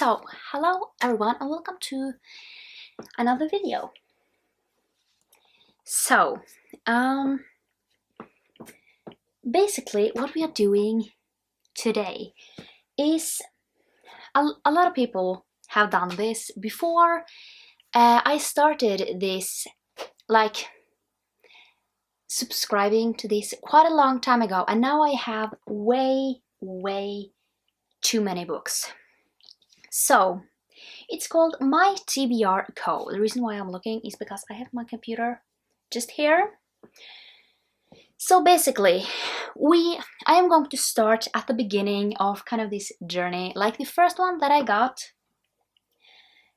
So, hello everyone and welcome to another video. So, basically what we are doing today is a lot of people have done this before. I started this, like, subscribing to this quite a long time ago, and now I have way too many books. So, it's called My TBR Co. The reason why I'm looking is because I have my computer just here. So basically, I am going to start at the beginning of kind of this journey. Like the first one that I got,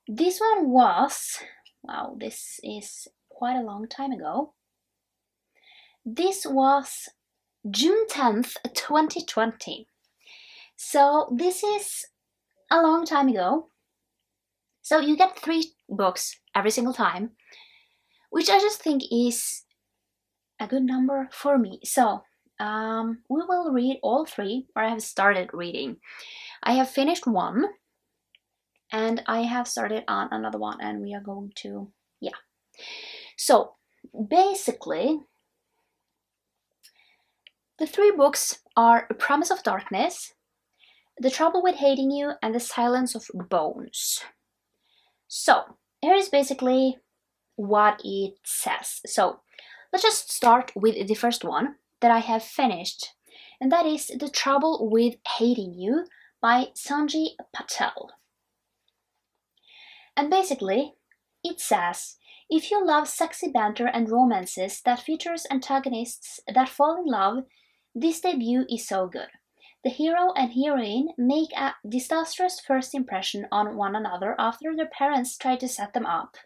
this one was, wow, this is quite a long time ago. This was June 10th, 2020. So this is a long time ago. So you get 3 books every single time, which I just think is a good number for me. So we will read all 3, or I have started reading. I have finished one, and I have started on another one, and we are going to, yeah. So basically, the 3 books are A Promise of Darkness, The Trouble with Hating You, and The Silence of Bones. So here is basically what it says. So let's just start with the first one that I have finished, and that is The Trouble with Hating You by Sanjay Patel. And basically, it says, if you love sexy banter and romances that features antagonists that fall in love, this debut is so good. The hero and heroine make a disastrous first impression on one another after their parents try to set them up.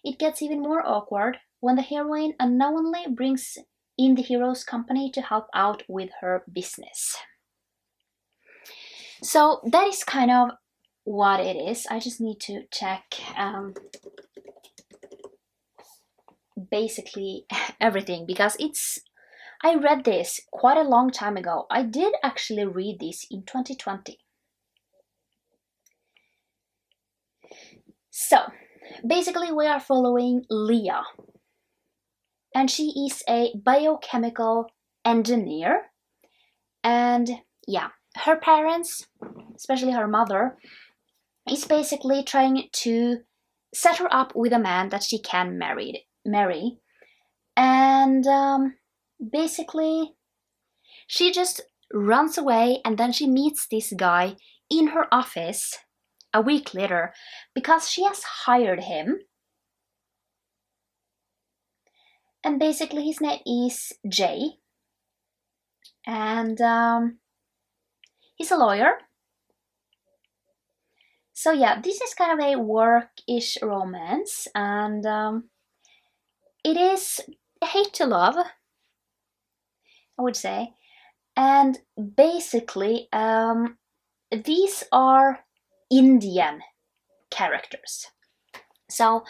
It gets even more awkward when the heroine unknowingly brings in the hero's company to help out with her business. So that is kind of what it is. I just need to check basically everything, because I read this quite a long time ago. I did actually read this in 2020. So basically we are following Leah, and she is a biochemical engineer, and yeah, her parents, especially her mother, is basically trying to set her up with a man that she can marry, and basically she just runs away, and then she meets this guy in her office a week later because she has hired him. And basically his name is Jay, and he's a lawyer. So yeah, this is kind of a work-ish romance, and it is hate to love, I would say. And basically these are Indian characters. So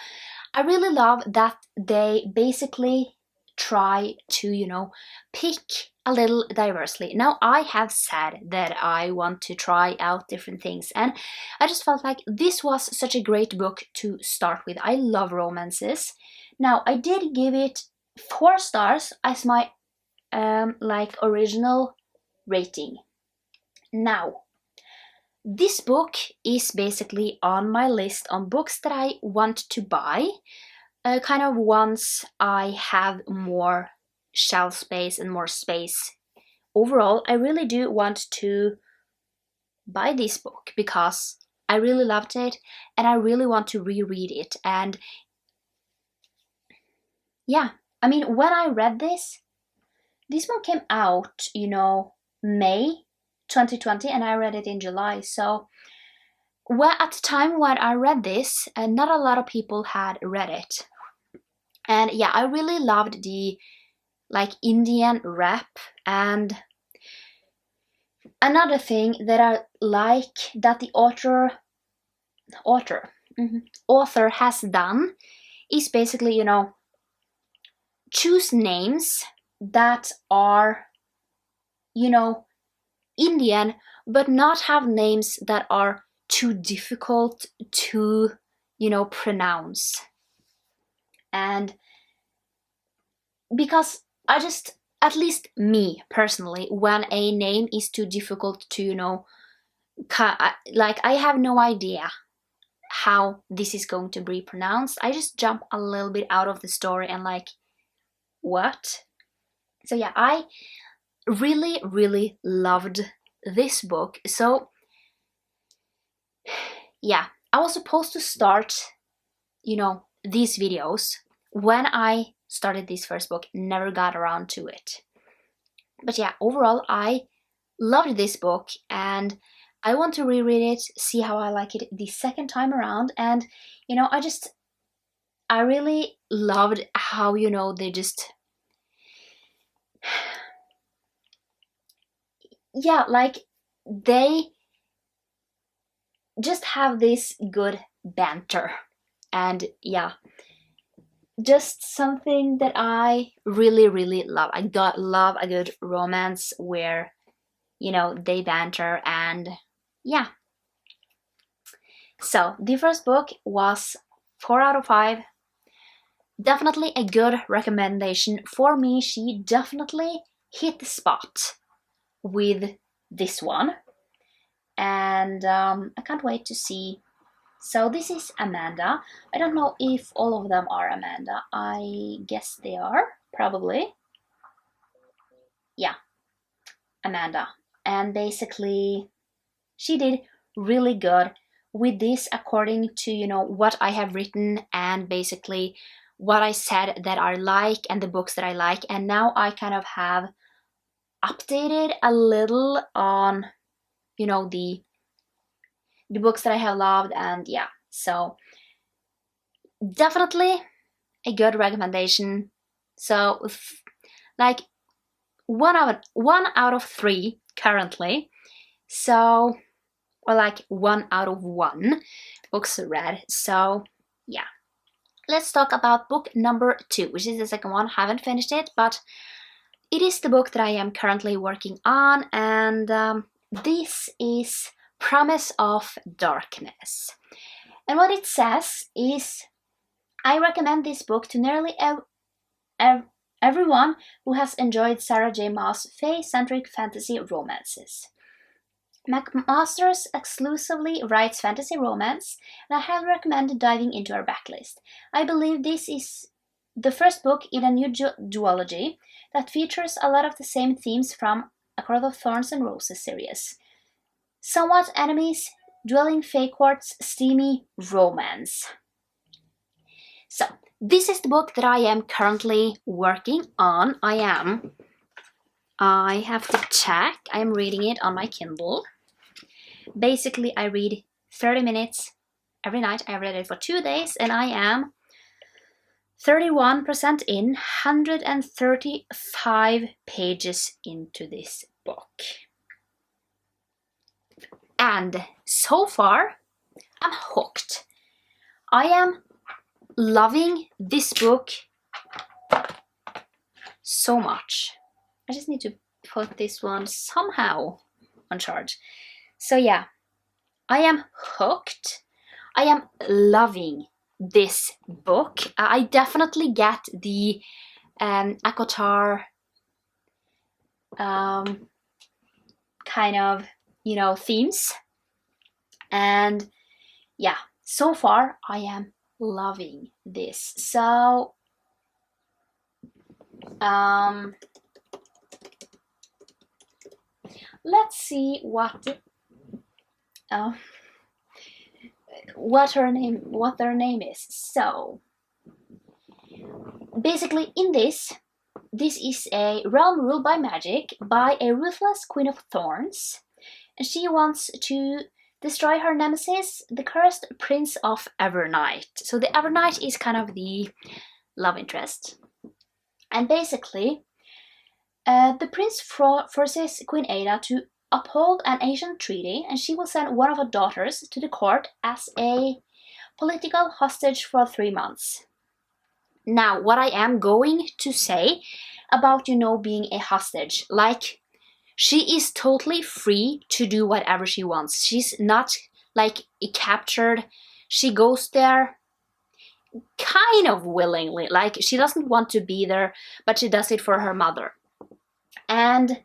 I really love that they basically try to, pick a little diversely. Now, I have said that I want to try out different things, and I just felt like this was such a great book to start with. I love romances. Now, I did give it 4 stars as my original rating. Now, this book is basically on my list on books that I want to buy, kind of once I have more shelf space and more space. Overall, I really do want to buy this book because I really loved it and I really want to reread it. And yeah, I mean, when I read this one came out, May 2020, and I read it in July. So at the time when I read this, not a lot of people had read it. And yeah, I really loved the Indian rap. And another thing that I like that the author has done is basically, choose names that are, Indian, but not have names that are too difficult to, you know, pronounce. And because I just, at least me personally, when a name is too difficult to, you know, like I have no idea how this is going to be pronounced, I just jump a little bit out of the story and like, what? So yeah, I really, really loved this book. So yeah, I was supposed to start, you know, these videos when I started this first book, never got around to it. But yeah, overall, I loved this book and I want to reread it, see how I like it the second time around. And, you know, I really loved how, you know, they just, yeah, like they just have this good banter. And yeah, just something that I really, really love. Love a good romance where, you know, they banter. And yeah, so the first book was 4 out of 5. Definitely a good recommendation for me. She definitely hit the spot with this one. And I can't wait to see. So this is Amanda. I don't know if all of them are Amanda. I guess they are, probably. Yeah, Amanda. And basically, she did really good with this according to, you know, what I have written and basically what I said that I like and the books that I like. And now I kind of have updated a little on, you know, the books that I have loved. And yeah, so definitely a good recommendation. So like 1 out of 3 currently. So, or like 1 out of 1 books read. So yeah, let's talk about book number 2, which is the second one. Haven't finished it, but it is the book that I am currently working on, and this is Promise of Darkness. And what it says is, I recommend this book to nearly everyone who has enjoyed Sarah J. Maas' fae-centric fantasy romances. McMaster's exclusively writes fantasy romance, and I highly recommend diving into her backlist. I believe this is the first book in a new duology that features a lot of the same themes from A Court of Thorns and Roses series. Somewhat enemies, dwelling fae courts, steamy romance. So, this is the book that I am currently working on. I have to check. I am reading it on my Kindle. Basically, I read 30 minutes every night. I read it for 2 days, and I am 31% in, 135 pages into this book. And so far, I'm hooked. I am loving this book so much. I just need to put this one somehow on charge. So yeah, I am hooked. I am loving this book. I definitely get the Akotar kind of, you know, themes. And yeah, so far I am loving this. So let's see what their name is. So basically, in this is a realm ruled by magic by a ruthless Queen of Thorns, and she wants to destroy her nemesis, the cursed Prince of Evernight. So the Evernight is kind of the love interest, and basically the prince forces Queen Ada to uphold an ancient treaty, and she will send one of her daughters to the court as a political hostage for 3 months. Now, what I am going to say about, you know, being a hostage, like, she is totally free to do whatever she wants. She's not like captured. She goes there kind of willingly, like she doesn't want to be there, but she does it for her mother. And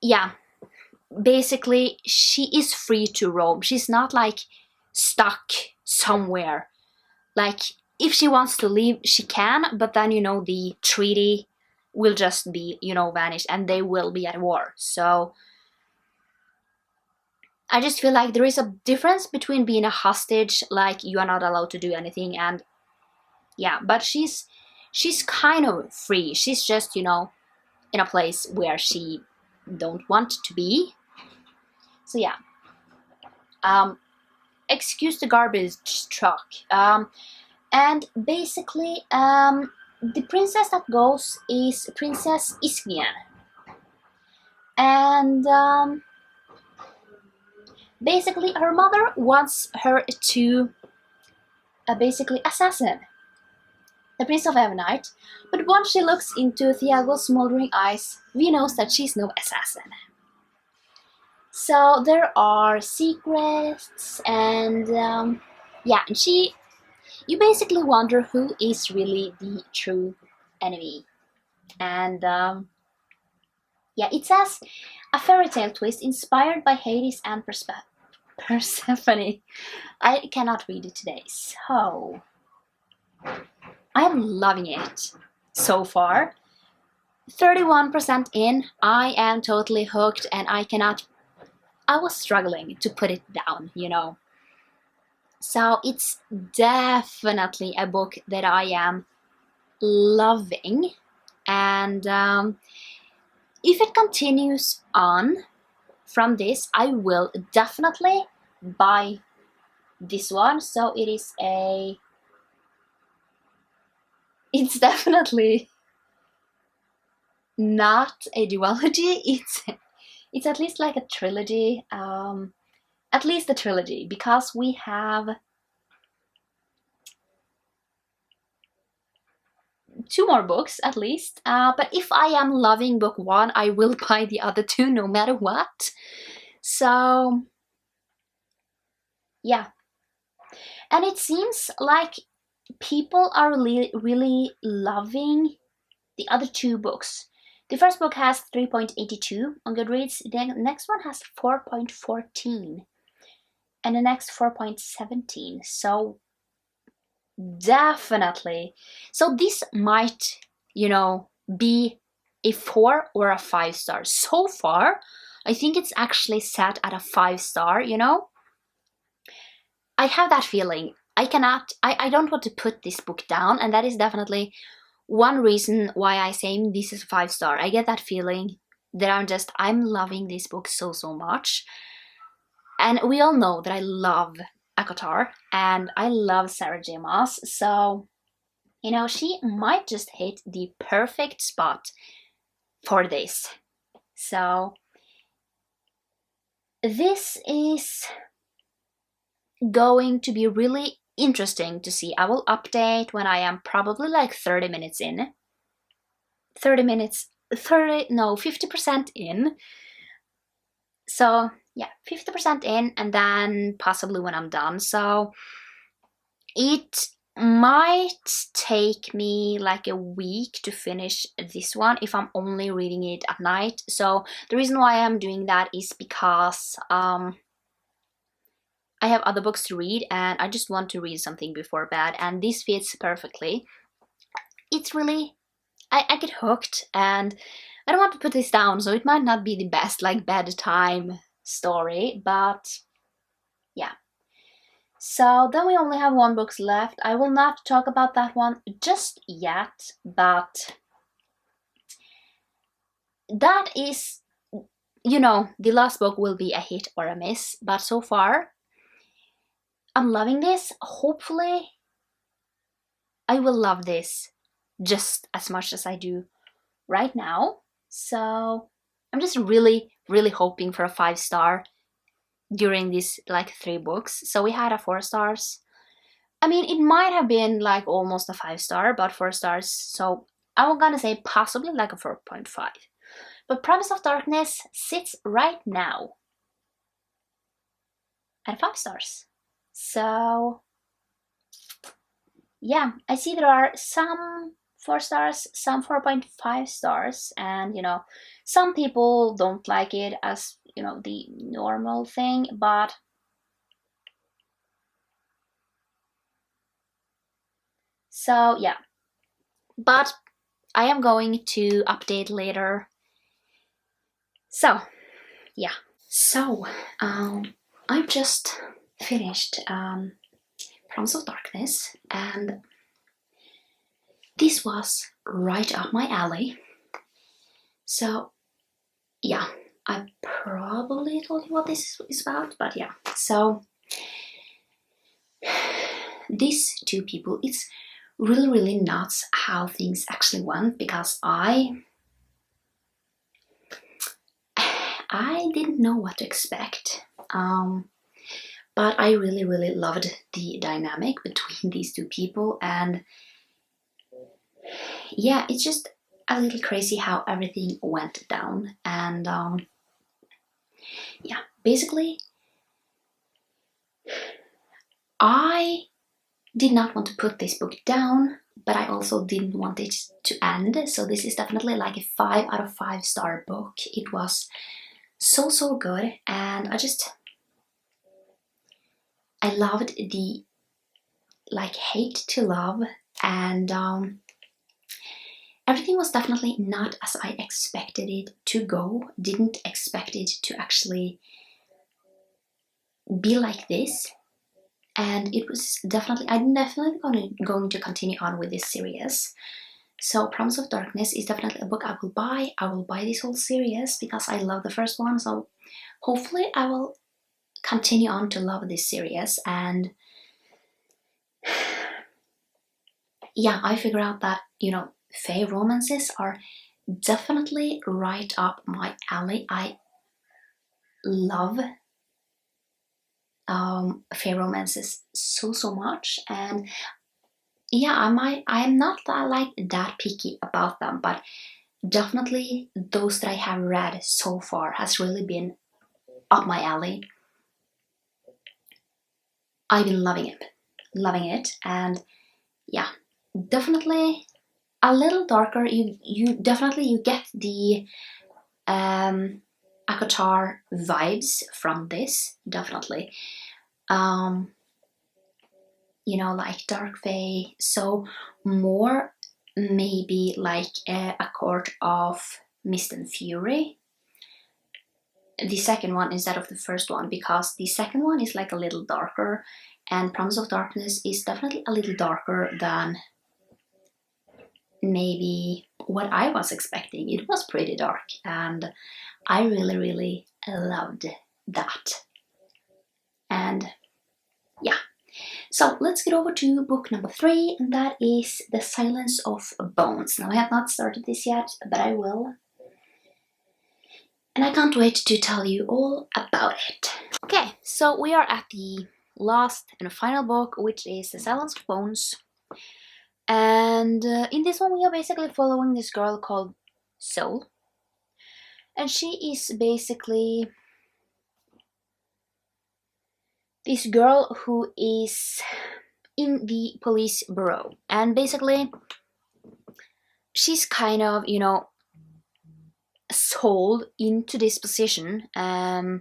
yeah, basically she is free to roam. She's not like stuck somewhere. Like if she wants to leave, she can, but then the treaty will just be vanished, and they will be at war. So I just feel like there is a difference between being a hostage, like you are not allowed to do anything, and yeah, but she's kind of free. She's just in a place where she don't want to be. So yeah, excuse the garbage truck. And basically, the princess that goes is Princess Isnien, and basically her mother wants her to basically assassin the Prince of Evernight, but once she looks into Thiago's smoldering eyes, we know that she's no assassin. So there are secrets, and yeah, and you basically wonder who is really the true enemy. And yeah, it says a fairy tale twist inspired by Hades and Persephone. I cannot read it today, so I'm loving it so far. 31% in, I am totally hooked, and I was struggling to put it down, So it's definitely a book that I am loving, and if it continues on from this, I will definitely buy this one. So it's definitely not a duology. It's at least like a trilogy, at least a trilogy, because we have 2 more books at least. But if I am loving book 1, I will buy the other 2 no matter what. So yeah, and it seems like people are really loving the other 2 books. The first book has 3.82 on GoodReads, the next one has 4.14, and the next 4.17. So definitely. So this might, be a 4 or a 5 star. So far, I think it's actually set at a 5 star, I have that feeling. I don't want to put this book down, and that is definitely one reason why I say this is a 5 star. I get that feeling that I'm loving this book so much. And we all know that I love ACOTAR and I love Sarah J. Maas, so she might just hit the perfect spot for this. So this is going to be really interesting to see. I will update when I am probably like 30 minutes in. 50% in. So yeah, 50% in, and then possibly when I'm done. So it might take me like a week to finish this one if I'm only reading it at night. So the reason why I'm doing that is because I have other books to read, and I just want to read something before bed, and this fits perfectly. It's really, I get hooked, and I don't want to put this down, so it might not be the best like bedtime story, but yeah. So then we only have 1 book left. I will not talk about that one just yet, but that is, the last book will be a hit or a miss, but so far I'm loving this. Hopefully I will love this just as much as I do right now. So I'm just really hoping for a 5 star during these like 3 books. So we had a 4 stars. I mean, it might have been like almost a 5 star, but 4 stars. So I'm gonna say possibly like a 4.5. But Promise of Darkness sits right now at 5 stars. So yeah, I see there are some 4 stars, some 4.5 stars, and some people don't like it as the normal thing, but so yeah, but I am going to update later. So yeah, so I've just finished Promise of Darkness, and this was right up my alley. So yeah, I probably told you what this is about, but yeah. So these two people, it's really nuts how things actually went, because I didn't know what to expect. But I really loved the dynamic between these two people, and yeah, it's just a little crazy how everything went down. And yeah, basically I did not want to put this book down, but I also didn't want it to end. So this is definitely like a 5 out of 5 star book. It was so good, and I loved the like hate to love, and everything was definitely not as I expected it to go. Didn't expect it to actually be like this. And it was definitely, I'm definitely going to continue on with this series. So Promise of Darkness is definitely a book I will buy. I will buy this whole series because I love the first one. So hopefully I will continue on to love this series. And yeah, I figure out that, fae romances are definitely right up my alley. I love fae romances so much, and yeah, I'm not that picky about them, but definitely those that I have read so far has really been up my alley. I've been loving it, and yeah, definitely a little darker. You definitely you get the Akatar vibes from this, definitely. Like dark fae, so more maybe like a court of mist and fury. The second one instead of the first one, because the second one is like a little darker, and Promise of Darkness is definitely a little darker than maybe what I was expecting. It was pretty dark, and I really loved that. And yeah, so let's get over to book number 3, and that is The Silence of Bones. Now I have not started this yet, but I will. And I can't wait to tell you all about it. Okay, so we are at the last and final book, which is The Silence of Bones. And in this one we are basically following this girl called Soul. And she is basically this girl who is in the police bureau. And basically she's kind of, sold into this position, and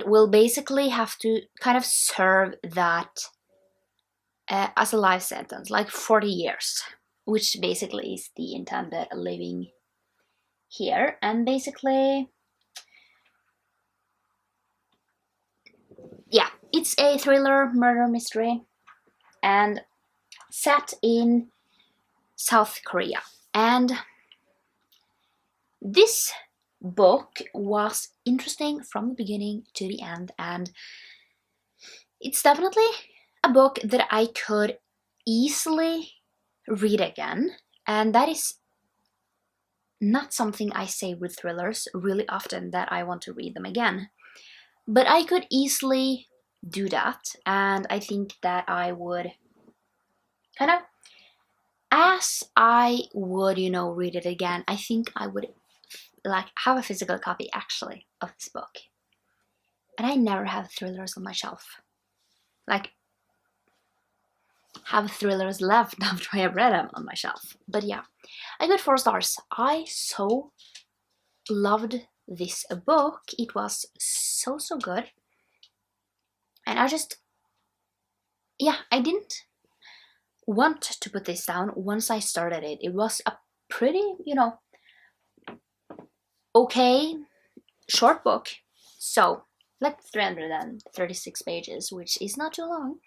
will basically have to kind of serve that as a life sentence, like 40 years, which basically is the intended living here. And basically, yeah, it's a thriller murder mystery and set in South Korea. And this book was interesting from the beginning to the end, and it's definitely a book that I could easily read again. And that is not something I say with thrillers really often, that I want to read them again. But I could easily do that, and I think that I would kind of, as I would, read it again, I think I would have a physical copy actually of this book. And I never have thrillers on my shelf. Like, have thrillers left after I have read them on my shelf. But yeah, I got 4 stars. I so loved this book. It was so good. And I just, yeah, I didn't want to put this down once I started it. It was a pretty, okay, short book. So, like 336 pages, which is not too long.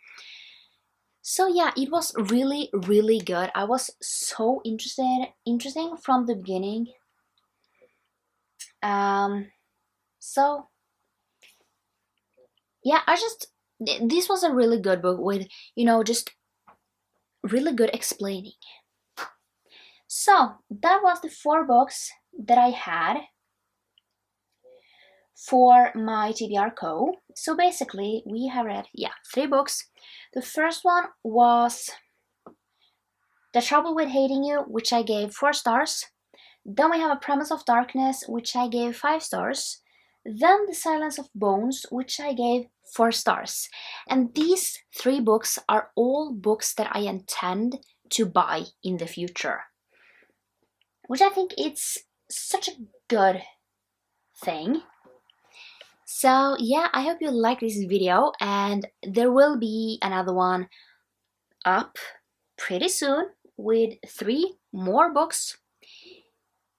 So yeah, it was really good. I was so interesting from the beginning. So yeah, this was a really good book with, just really good explaining. So that was the 4 books that I had for my TBR Co. So basically we have read, 3 books. The first one was The Trouble with Hating You, which I gave 4 stars. Then we have A Promise of Darkness, which I gave 5 stars. Then The Silence of Bones, which I gave 4 stars. And these 3 books are all books that I intend to buy in the future, which I think it's such a good thing. So yeah, I hope you like this video, and there will be another one up pretty soon with 3 more books,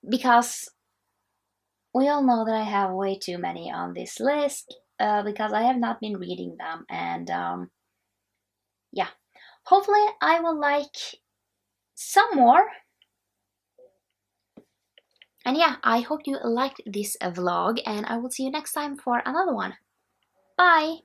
because we all know that I have way too many on this list, because I have not been reading them, and yeah, hopefully I will like some more. And yeah, I hope you liked this vlog, and I will see you next time for another one. Bye!